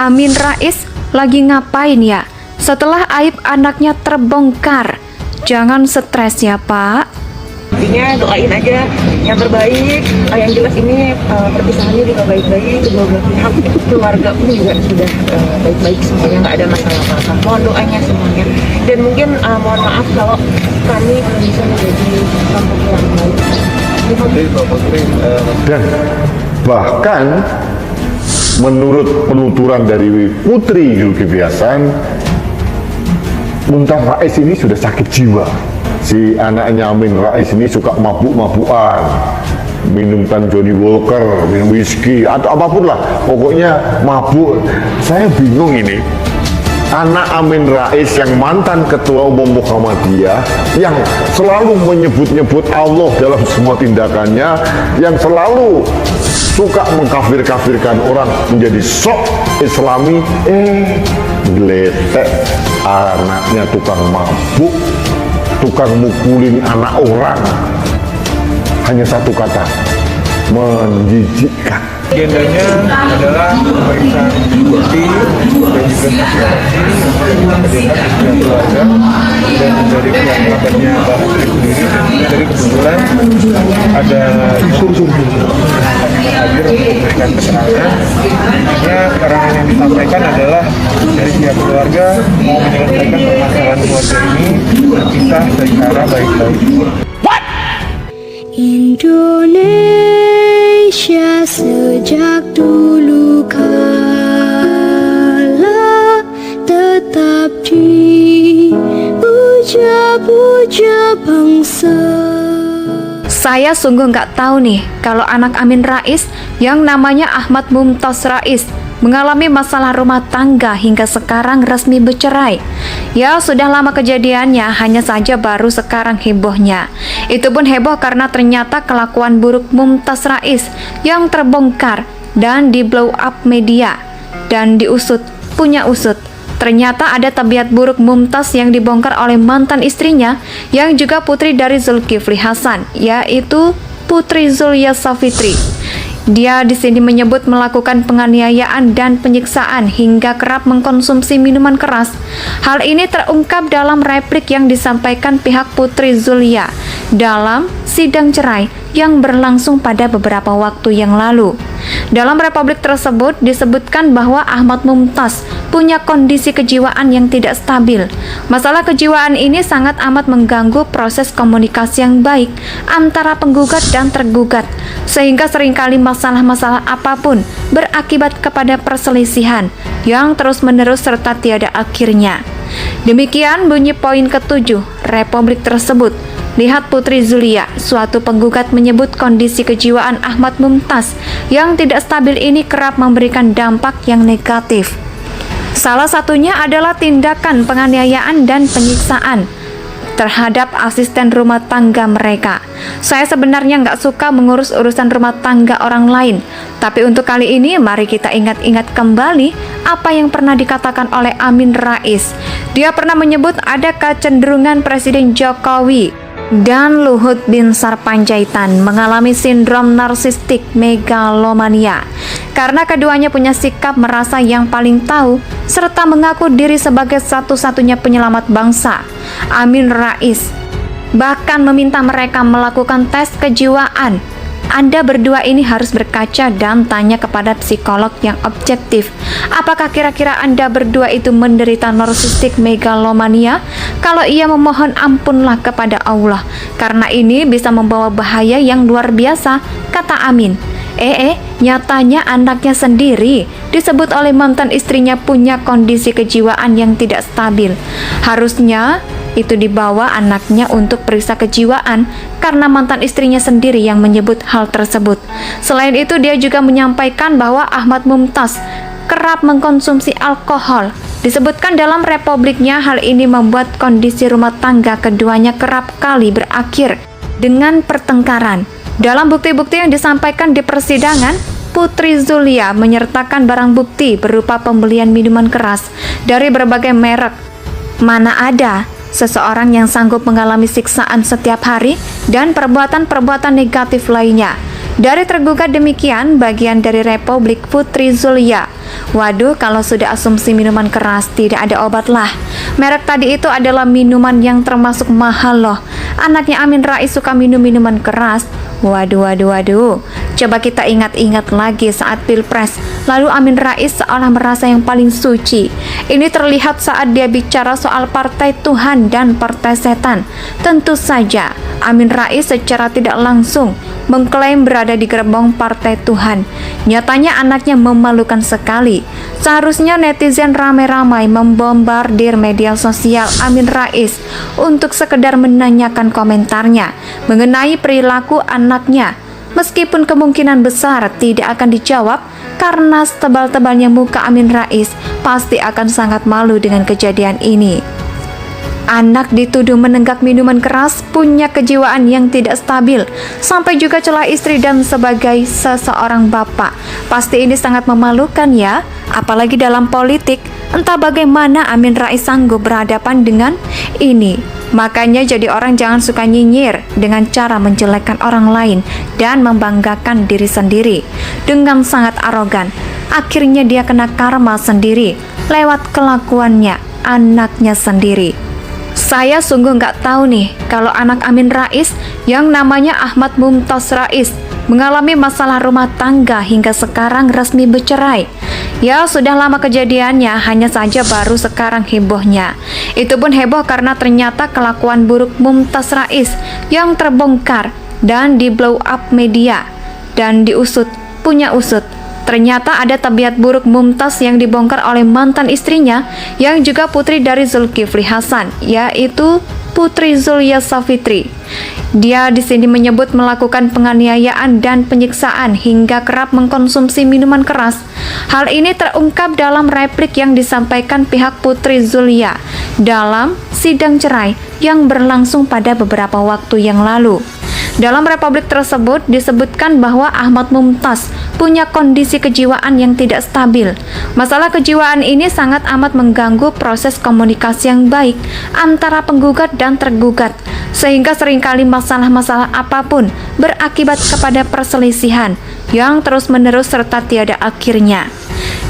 Amin Rais lagi ngapain ya? Setelah aib anaknya terbongkar. Jangan stres ya Pak. Intinya doain aja yang terbaik. Yang jelas ini perpisahannya juga baik-baik, kedua belah pihak, keluarga pun juga sudah baik-baik semuanya, nggak ada masalah apa-apa. Mohon doanya semuanya. Dan mungkin mohon maaf kalau kami belum bisa menjadi contoh yang baik. Dan bahkan menurut penuturan dari Putri Zulkifli Hasan, Mumtaz Rais ini sudah sakit jiwa. Si anaknya Amin Rais ini suka mabuk-mabukan, minum Johnny Walker, minum whisky atau apapun lah, pokoknya mabuk. Saya bingung ini, anak Amin Rais yang mantan ketua umum Muhammadiyah, yang selalu menyebut-nyebut Allah dalam semua tindakannya, yang selalu suka mengkafir-kafirkan orang menjadi sok Islami, geletek anaknya tukang mabuk, tukang mukulin anak orang. Hanya satu kata, menjijikkan. Agendanya adalah pemeriksaan bukti dan juga saksi keluarga dan dari pihak kerabatnya Mbak Putri sendiri. Jadi kebetulan ada hadir untuk memberikan keterangan. Intinya keterangan yang disampaikan adalah dari pihak keluarga mau menyelesaikan permasalahan keluarga ini berpisah secara baik-baik. Indonesia sejak dulu kala tetap dipuja-puja bangsa. Saya sungguh nggak tahu nih kalau anak Amin Rais yang namanya Ahmad Mumtaz Rais mengalami masalah rumah tangga hingga sekarang resmi bercerai. Ya, sudah lama kejadiannya, hanya saja baru sekarang hebohnya. Itu pun heboh karena ternyata kelakuan buruk Mumtaz Rais yang terbongkar dan di blow up media dan diusut, punya usut. Ternyata ada tabiat buruk Mumtaz yang dibongkar oleh mantan istrinya yang juga putri dari Zulkifli Hasan, yaitu Putri Zulya Safitri. Dia di sini menyebut melakukan penganiayaan dan penyiksaan hingga kerap mengkonsumsi minuman keras. Hal ini terungkap dalam replik yang disampaikan pihak Putri Zulya dalam sidang cerai yang berlangsung pada beberapa waktu yang lalu. Dalam replik tersebut disebutkan bahwa Ahmad Mumtaz punya kondisi kejiwaan yang tidak stabil. Masalah kejiwaan ini sangat amat mengganggu proses komunikasi yang baik antara penggugat dan tergugat, sehingga seringkali masalah-masalah apapun berakibat kepada perselisihan yang terus-menerus serta tiada akhirnya. Demikian bunyi poin ketujuh republik tersebut. Lihat Putri Zulya, suatu penggugat menyebut kondisi kejiwaan Ahmad Mumtaz yang tidak stabil ini kerap memberikan dampak yang negatif. Salah satunya adalah tindakan penganiayaan dan penyiksaan terhadap asisten rumah tangga mereka. Saya sebenarnya nggak suka mengurus urusan rumah tangga orang lain, tapi untuk kali ini mari kita ingat-ingat kembali apa yang pernah dikatakan oleh Amin Rais. Dia pernah menyebut ada kecenderungan Presiden Jokowi dan Luhut bin Sarpanjaitan mengalami sindrom narsistik megalomania karena keduanya punya sikap merasa yang paling tahu serta mengaku diri sebagai satu-satunya penyelamat bangsa. Amin Rais bahkan meminta mereka melakukan tes kejiwaan. Anda berdua ini harus berkaca dan tanya kepada psikolog yang objektif. Apakah kira-kira Anda berdua itu menderita narsistik megalomania? Kalau iya, memohon ampunlah kepada Allah, karena ini bisa membawa bahaya yang luar biasa, kata Amin. Nyatanya anaknya sendiri disebut oleh mantan istrinya punya kondisi kejiwaan yang tidak stabil. Harusnya itu dibawa anaknya untuk periksa kejiwaan karena mantan istrinya sendiri yang menyebut hal tersebut. Selain itu, dia juga menyampaikan bahwa Ahmad Mumtaz kerap mengkonsumsi alkohol. Disebutkan dalam republiknya, hal ini membuat kondisi rumah tangga keduanya kerap kali berakhir dengan pertengkaran. Dalam bukti-bukti yang disampaikan di persidangan, Putri Zulya menyertakan barang bukti berupa pembelian minuman keras dari berbagai merek. Mana ada seseorang yang sanggup mengalami siksaan setiap hari dan perbuatan-perbuatan negatif lainnya. Dari tergugat demikian bagian dari Republik Putri Zulia. Waduh, kalau sudah asumsi minuman keras tidak ada obat lah. Merek tadi itu adalah minuman yang termasuk mahal loh. Anaknya Amin Rais suka minum minuman keras. Waduh. Coba kita ingat-ingat lagi saat Pilpres. Lalu Amin Rais seolah merasa yang paling suci. Ini terlihat saat dia bicara soal partai Tuhan dan partai setan. Tentu saja Amin Rais secara tidak langsung mengklaim berada di gerbong partai Tuhan. Nyatanya anaknya memalukan sekali. Seharusnya netizen ramai-ramai membombardir media sosial Amin Rais untuk sekedar menanyakan komentarnya mengenai perilaku anaknya. Meskipun kemungkinan besar tidak akan dijawab karena setebal-tebalnya muka Amin Rais pasti akan sangat malu dengan kejadian ini. Anak dituduh menenggak minuman keras, punya kejiwaan yang tidak stabil, sampai juga celah istri dan sebagai seseorang bapak. Pasti ini sangat memalukan ya, apalagi dalam politik. Entah bagaimana Amin Rais sanggup berhadapan dengan ini. Makanya jadi orang jangan suka nyinyir dengan cara menjelekkan orang lain dan membanggakan diri sendiri dengan sangat arogan. Akhirnya dia kena karma sendiri lewat kelakuannya anaknya sendiri. Saya sungguh nggak tahu nih kalau anak Amin Rais yang namanya Ahmad Mumtaz Rais mengalami masalah rumah tangga hingga sekarang resmi bercerai. Ya, sudah lama kejadiannya, hanya saja baru sekarang hebohnya. Itu pun heboh karena ternyata kelakuan buruk Mumtaz Rais yang terbongkar dan di blow up media dan diusut, punya usut. Ternyata ada tabiat buruk Mumtaz yang dibongkar oleh mantan istrinya yang juga putri dari Zulkifli Hasan, yaitu Putri Zulia Savitri. Dia di sini menyebut melakukan penganiayaan dan penyiksaan hingga kerap mengkonsumsi minuman keras. Hal ini terungkap dalam replik yang disampaikan pihak Putri Zulia dalam sidang cerai yang berlangsung pada beberapa waktu yang lalu. Dalam replik tersebut disebutkan bahwa Ahmad Mumtaz punya kondisi kejiwaan yang tidak stabil. Masalah kejiwaan ini sangat amat mengganggu proses komunikasi yang baik antara penggugat dan tergugat, sehingga seringkali masalah-masalah apapun berakibat kepada perselisihan yang terus-menerus serta tiada akhirnya.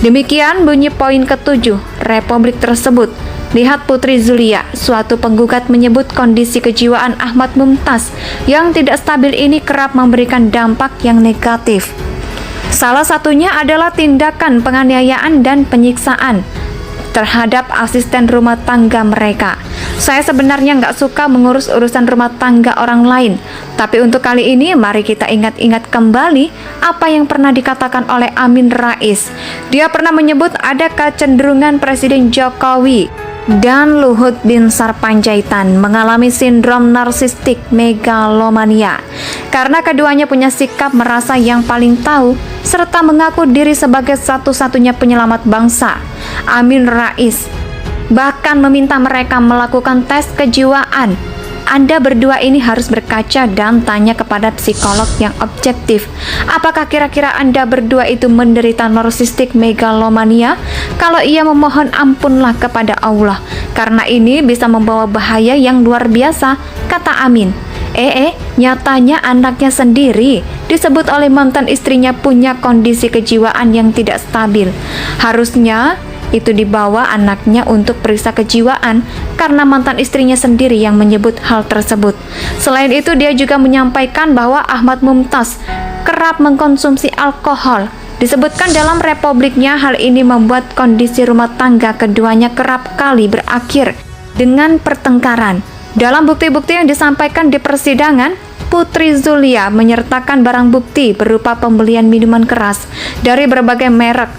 Demikian bunyi poin ketujuh republik tersebut. Lihat Putri Zulia, suatu penggugat menyebut kondisi kejiwaan Ahmad Mumtaz yang tidak stabil ini kerap memberikan dampak yang negatif. Salah satunya adalah tindakan penganiayaan dan penyiksaan terhadap asisten rumah tangga mereka. Saya sebenarnya nggak suka mengurus urusan rumah tangga orang lain, tapi untuk kali ini mari kita ingat-ingat kembali apa yang pernah dikatakan oleh Amin Rais. Dia pernah menyebut ada kecenderungan Presiden Jokowi dan Luhut bin Sarpanjaitan mengalami sindrom narsistik megalomania karena keduanya punya sikap merasa yang paling tahu serta mengaku diri sebagai satu-satunya penyelamat bangsa. Amin Rais bahkan meminta mereka melakukan tes kejiwaan. Anda berdua ini harus berkaca dan tanya kepada psikolog yang objektif. Apakah kira-kira Anda berdua itu menderita narsistik megalomania? Kalau iya, memohon ampunlah kepada Allah, karena ini bisa membawa bahaya yang luar biasa, kata Amin. Nyatanya anaknya sendiri disebut oleh mantan istrinya punya kondisi kejiwaan yang tidak stabil. Harusnya itu dibawa anaknya untuk periksa kejiwaan karena mantan istrinya sendiri yang menyebut hal tersebut. Selain itu, dia juga menyampaikan bahwa Ahmad Mumtaz kerap mengkonsumsi alkohol. Disebutkan dalam republiknya hal ini membuat kondisi rumah tangga keduanya kerap kali berakhir dengan pertengkaran. Dalam bukti-bukti yang disampaikan di persidangan, Putri Zulia menyertakan barang bukti berupa pembelian minuman keras dari berbagai merek.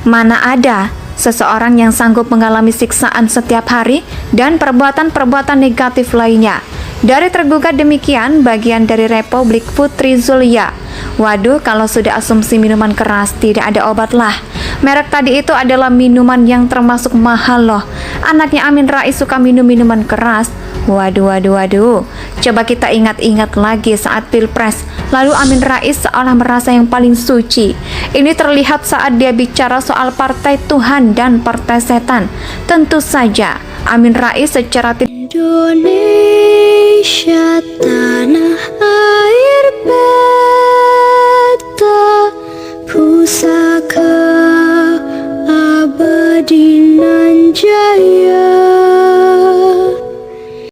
Mana ada seseorang yang sanggup mengalami siksaan setiap hari dan perbuatan-perbuatan negatif lainnya. Dari tergugat demikian bagian dari Republik Putri Zulia. Waduh, kalau sudah asumsi minuman keras tidak ada obat lah. Merek tadi itu adalah minuman yang termasuk mahal loh. Anaknya Amin Rais suka minum minuman keras. Waduh. Coba kita ingat-ingat lagi saat Pilpres. Lalu Amin Rais seolah merasa yang paling suci. Ini terlihat saat dia bicara soal partai Tuhan dan partai setan. Tentu saja Amin Rais secara Indonesia tanah air harta pusaka abadi nan jaya.